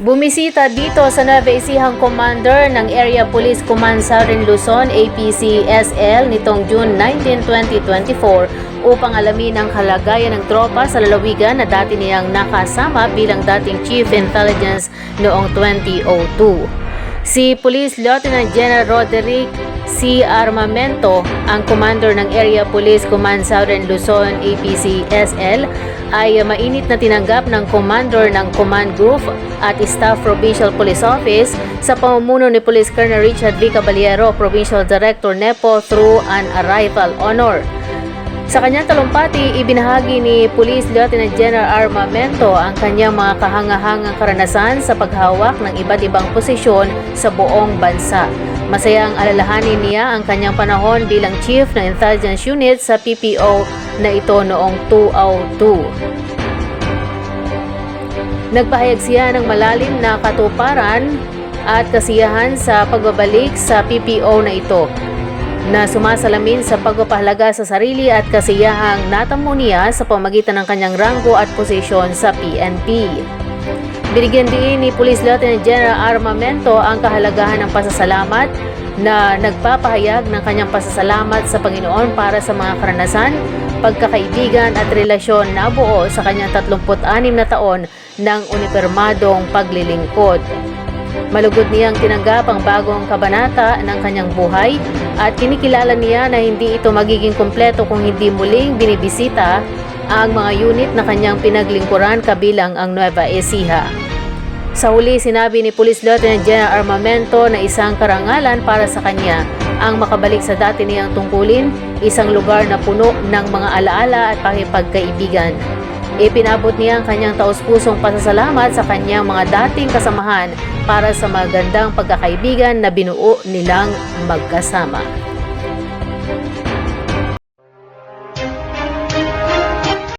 Bumisita dito sa Nueva Ecija Commander ng Area Police Command Southern Luzon APCSL nitong June 19, 2024 upang alamin ang kalagayan ng tropa sa lalawigan na dati niyang nakasama bilang dating Chief Intelligence noong 2002. Si Police Lieutenant General Roderick C. Armamento, ang commander ng Area Police Command Southern Luzon APCSL, ay mainit na tinanggap ng commander ng Command Group at Staff Provincial Police Office sa pamumuno ni Police Colonel Richard V. Caballero, Provincial Director NEPO, through an arrival honor. Sa kanyang talumpati, ibinahagi ni Police Lieutenant General Armamento ang kanyang mga kahangahangang karanasan sa paghawak ng iba't ibang posisyon sa buong bansa. Masayang alalahanin niya ang kanyang panahon bilang Chief ng Intelligence Unit sa PPO na ito noong 2002. Nagpahayag siya ng malalim na katuparan at kasiyahan sa pagbabalik sa PPO na ito, na sumasalamin sa pagpapahalaga sa sarili at kasiyahang natamo niya sa pamagitan ng kanyang ranggo at posisyon sa PNP. Binigyan din ni Police Lieutenant General Armamento ang kahalagahan ng pasasalamat na nagpapahayag ng kanyang pasasalamat sa Panginoon para sa mga karanasan, pagkakaibigan at relasyon na buo sa kanyang 36 na taon ng unipermadong paglilingkod. Malugod niyang tinanggap ang bagong kabanata ng kanyang buhay at kinikilala niya na hindi ito magiging kumpleto kung hindi muling binibisita ang mga unit na kanyang pinaglingkuran kabilang ang Nueva Ecija. Sa huli, sinabi ni Police Lieutenant General Armamento na isang karangalan para sa kanya ang makabalik sa dati niyang tungkulin, isang lugar na puno ng mga alaala at pakipagkaibigan. Ipinabot niya ang kanyang taus-pusong pasasalamat sa kanyang mga dating kasamahan para sa magandang pagkakaibigan na binuo nilang magkasama.